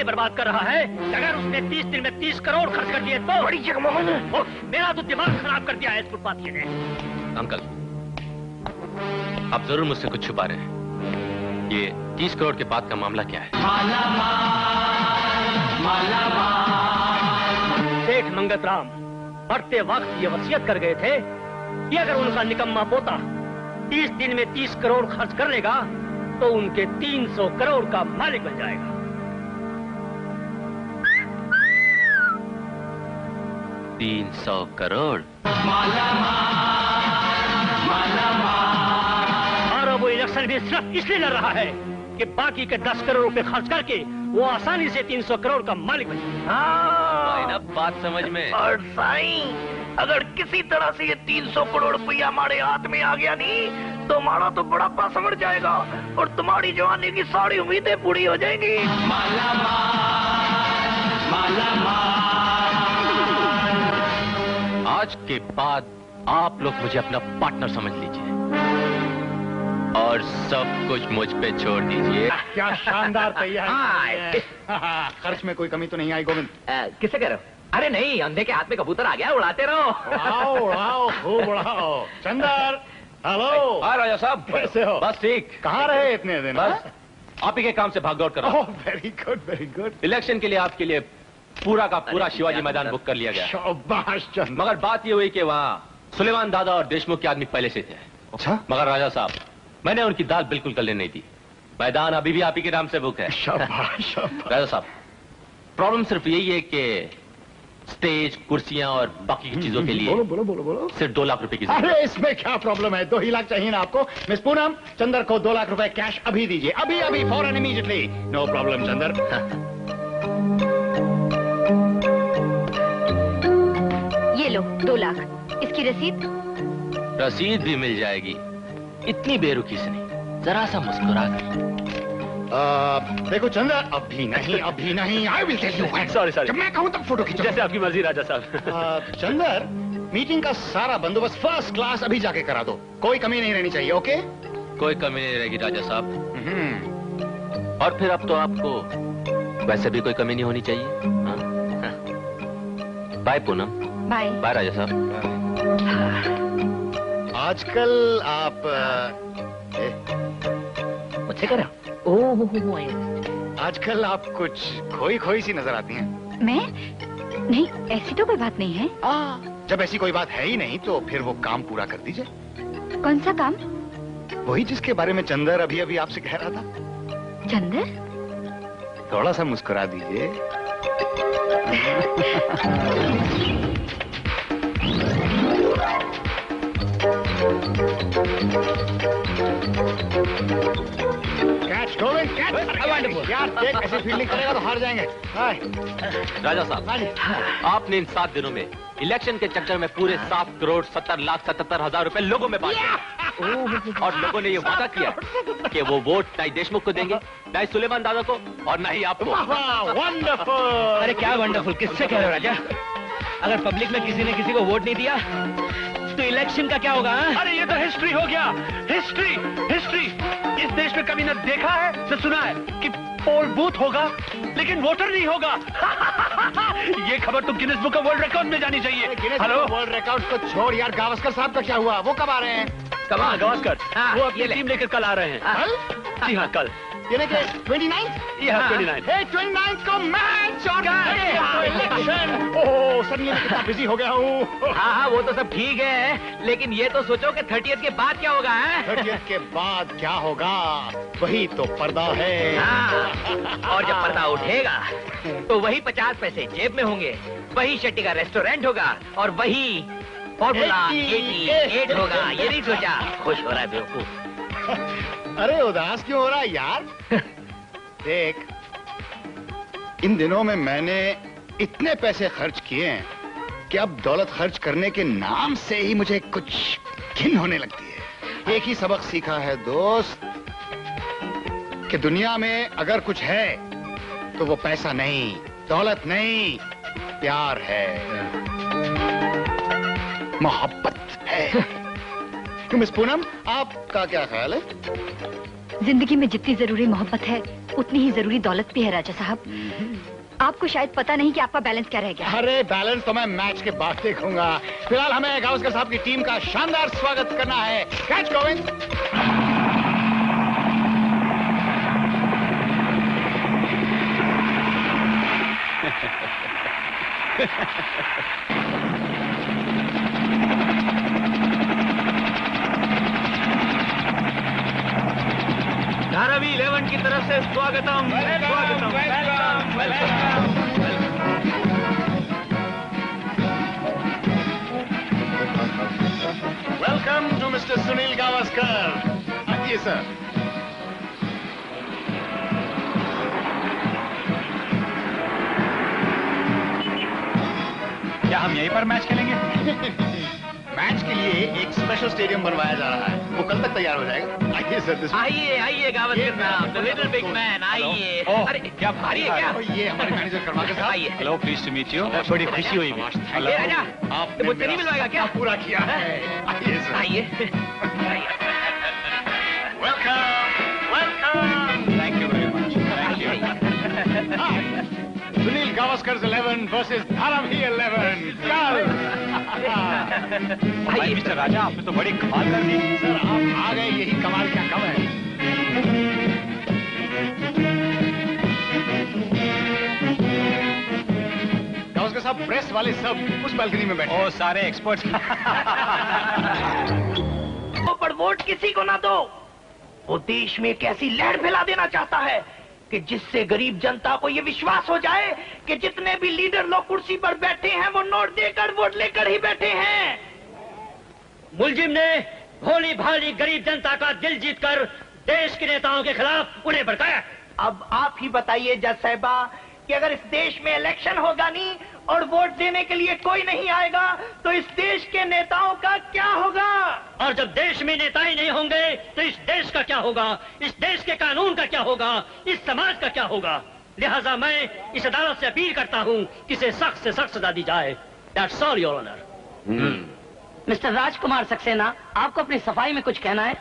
इसलिए बर्बाद कर रहा है कि अगर उसने 30 दिन में 30 करोड़ खर्च कर दिए तो बड़ी जगमोहन, मेरा तो दिमाग खराब कर दिया है इस फुटपाथी ने। अंकल, आप जरूर मुझसे कुछ छुपा रहे हैं। ये 30 करोड़ के बाद का मामला क्या है? सेठ मंगत राम मरते वक्त ये वसीयत कर गए थे कि अगर उनका निकम्मा पोता 30 दिन में 30 करोड़ खर्च कर लेगा तो उनके 300 करोड़ का मालिक बन जाएगा। 300 करोड़? और वो इलेक्शन भी सिर्फ इसलिए लड़ रहा है कि बाकी के 10 करोड़ रुपए खर्च करके वो आसानी से 300 करोड़ का मालिक बन जाए। हाँ, बात समझ में। और साईं, अगर किसी तरह से ये 300 करोड़ रुपया हमारे हाथ में आ गया नहीं तो हमारा तो बुढ़ापा समझ जाएगा और तुम्हारी जवानी की सारी उम्मीदें पूरी हो जाएंगी। आज के बाद आप लोग मुझे अपना पार्टनर समझ लीजिए और सब कुछ मुझ पे छोड़ दीजिए। क्या शानदार तैयारी। खर्च में कोई कमी तो नहीं आई गोविंद? किसे कह रहे हो? अरे नहीं, अंधे के हाथ में कबूतर आ गया, उड़ाते रहो। उड़ाओ उड़ाओ खूब उड़ाओ। चंदर, हेलो। हाँ राजा साहब, कैसे हो? बस ठीक। कहाँ रहे इतने दिन? बस आप ही के काम से भागदौड़ कर रहा हूं। Very good very good. Election के लिए आपके लिए पूरा का पूरा शिवाजी मैदान बुक कर लिया गया। शाबाश चंदर। मगर बात ये हुई कि वहाँ सुलेमान दादा और देशमुख के आदमी पहले से थे। अच्छा? मगर राजा साहब, मैंने उनकी दाल बिल्कुल गलने नहीं दी। मैदान अभी भी आप ही के नाम से बुक है। शाबाश शाबाश। राजा साहब, प्रॉब्लम सिर्फ यही है कि स्टेज, कुर्सियां और बाकी की चीजों के लिए बोलो बोलो बोलो बोलो। सिर्फ 2 लाख रुपए की जरूरत अरे इसमें क्या प्रॉब्लम है? 2 ही लाख चाहिए ना आपको? मिस पूनम, चंदर को 2 लाख रुपए कैश अभी दीजिए, अभी अभी, फौरन, इमीडिएटली। No problem Chandar. ये लो 2 लाख, इसकी रसीद? रसीद भी मिल जाएगी। इतनी बेरुखी से नहीं, जरा सा मुस्कुरा कर। देखो चंदर, अभी नहीं, I will tell you. Sorry sorry, जब मैं कहूँ तब फोटो खींचो। जैसे आपकी मर्जी राजा साहब। चंदर, मीटिंग का सारा बंदोबस्त फर्स्ट क्लास अभी जाके करा दो, कोई कमी नहीं रहनी चाहिए। ओके? कोई कमी नहीं रहेगी राजा साहब। और फिर अब तो आपको वैसे भी कोई कमी नहीं होनी चाहिए। बाय पूनम। बाय। बाय राजा साहब। आजकल आप मुझसे कह रहे हो? ओह, आजकल आप कुछ खोई सी नजर आती हैं। मैं? नहीं, ऐसी तो कोई बात नहीं है। जब ऐसी कोई बात है ही नहीं तो फिर वो काम पूरा कर दीजिए। कौन सा काम? वही जिसके बारे में चंदर अभी अभी आपसे कह रहा था। चंदर? थोड़ा सा मुस्कुरा दीजिए। Catch Govind, catch. यार देख, ऐसी फील्डिंग करेगा तो हार जाएंगे। राजा साहब, आपने इन 7 दिनों में इलेक्शन के चक्कर में पूरे 7 करोड़ 70 लाख 77 हजार रुपए लोगों में बांट दिए। और लोगों ने ये वादा किया कि वो वोट ना ही देशमुख को देंगे, ना ही सुलेमान दादा को, और ना ही आपको। वंडरफुल। अरे क्या वंडरफुल, किससे कह रहे हो राजा? अगर पब्लिक में किसी ने किसी को वोट नहीं दिया तो इलेक्शन का क्या होगा? अरे ये तो हिस्ट्री हो गया। हिस्ट्री इस देश में कभी न देखा है न सुना है कि पोल बूथ होगा लेकिन वोटर नहीं होगा। ये खबर तो Guinness book of world record में जानी चाहिए। हेलो, वर्ल्ड रिकॉर्ड को छोड़ यार, गावस्कर साहब का क्या हुआ? वो कब आ रहे हैं? कमाल गावस्कर, वो अपनी टीम लेकर कल आ रहे हैं। कल? जी हाँ, कल। यानी कि 29? 29 को मैच और इलेक्शन। ओह सर, ये कितना बिजी हो गया हूँ। हाँ, वो तो सब ठीक है, लेकिन ये तो सोचो कि 30th के बाद क्या होगा? 30th के बाद क्या होगा? वही तो पर्दा है। और जब पर्दा उठेगा तो वही 50 पैसे जेब में होंगे, वही शेट्टी का रेस्टोरेंट होगा और वही फॉर्मूला 88 होगा। ये नहीं सोचा? खुश हो रहा है बेवकूफ। अरे उदास क्यों हो रहा है यार? देख, इन दिनों में मैंने इतने पैसे खर्च किए हैं कि अब दौलत खर्च करने के नाम से ही मुझे कुछ घिन होने लगती है। एक ही सबक सीखा है दोस्त, कि दुनिया में अगर कुछ है तो वो पैसा नहीं, दौलत नहीं, प्यार है, मोहब्बत है। क्यों मिस पूनम, आपका क्या ख्याल है? जिंदगी में जितनी जरूरी मोहब्बत है उतनी ही जरूरी दौलत भी है राजा साहब। आपको शायद पता नहीं कि आपका बैलेंस क्या रह गया। अरे बैलेंस तो मैं मैच के बाद देखूंगा। फिलहाल हमें गावस्कर साहब की टीम का शानदार स्वागत करना है। कैच गोविंद। धारावी 11 की तरफ से स्वागतम। Welcome to mister Sunil Gavaskar. आइए सर। क्या हम यहीं पर मैच खेलेंगे? मैच के लिए एक स्पेशल स्टेडियम बनवाया जा रहा है, वो कल तक तैयार हो जाएगा। आइए सर। आइए आइए गावस्कर साहब, द लिटिल बिग मैन, आइए। अरे क्या भारी है क्या? ये हमारे मैनेजर करवाकर साहब। आइए। Hello, please to meet you. बड़ी खुशी हुई मुझे। ये राजा, आपने मुझसे नहीं मिलवाएगा क्या? पूरा किया है। आइए सर। आइए। Thank you very much. Thank you. Sunil Gavaskar 11 versus Dharavi 11। भाई मिस्टर राजा, आपने तो बड़ी कमाल कर दी। सर आप आ गए, यही कमाल क्या कम है। गावस्कर साहब, प्रेस वाले सब उस बालकनी में बैठे। ओ सारे एक्सपर्ट्स। पर वोट किसी को ना दो। वो देश में एक ऐसी लहर फैला देना चाहता है कि जिससे गरीब जनता को ये विश्वास हो जाए कि जितने भी लीडर लोग कुर्सी पर बैठे हैं वो नोट देकर वोट लेकर ही बैठे हैं। मुलजिम ने भोली भाली गरीब जनता का दिल जीतकर देश के नेताओं के खिलाफ उन्हें भड़काया। अब आप ही बताइए जज साहिबा कि अगर इस देश में इलेक्शन होगा नहीं और वोट देने के लिए कोई नहीं आएगा तो इस देश के नेताओं का क्या होगा? और जब देश में नेता ही नहीं होंगे तो इस देश का क्या होगा? इस देश के कानून का क्या होगा? इस समाज का क्या होगा? लिहाजा मैं इस अदालत से अपील करता हूँ कि इसे सख्त से सख्त सजा दी जाए। That's all your honour. Mister Rajkumar Saxena, आपको अपनी सफाई में कुछ कहना है?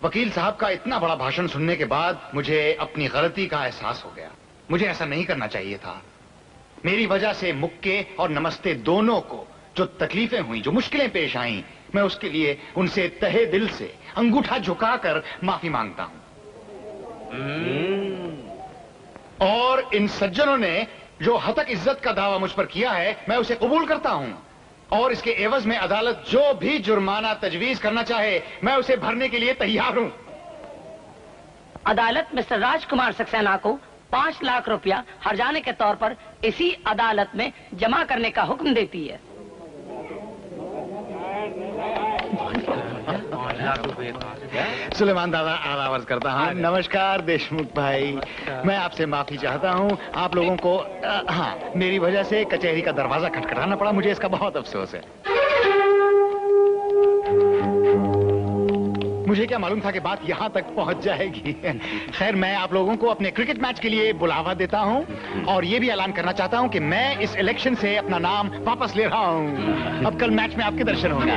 वकील साहब का इतना बड़ा भाषण सुनने के बाद मुझे अपनी गलती का एहसास हो गया। मुझे ऐसा नहीं करना चाहिए था। मेरी वजह से मुक्के और नमस्ते दोनों को जो तकलीफें हुई, जो मुश्किलें पेश आईं, मैं उसके लिए उनसे तहे दिल से अंगूठा झुकाकर माफी मांगता हूं। और इन सज्जनों ने जो हतक इज्जत का दावा मुझ पर किया है, मैं उसे कबूल करता हूं। और इसके एवज में अदालत जो भी जुर्माना तजवीज करना चाहे, मैं उसे भरने के लिए तैयार हूं। अदालत मिस्टर राजकुमार सक्सेना को 5 लाख रुपया हर्जाने के तौर पर इसी अदालत में जमा करने का हुक्म देती है। सुलेमान दादा आवाज करता हूँ। नमस्कार देशमुख भाई, मैं आपसे माफी चाहता हूँ। आप लोगों को हाँ, मेरी वजह से कचहरी का दरवाजा खटखटाना पड़ा, मुझे इसका बहुत अफसोस है। मुझे क्या मालूम था कि बात यहाँ तक पहुँच जाएगी। खैर, मैं आप लोगों को अपने क्रिकेट मैच के लिए बुलावा देता हूँ और ये भी ऐलान करना चाहता हूँ कि मैं इस इलेक्शन से अपना नाम वापस ले रहा हूँ। अब कल मैच में आपके दर्शन होंगे।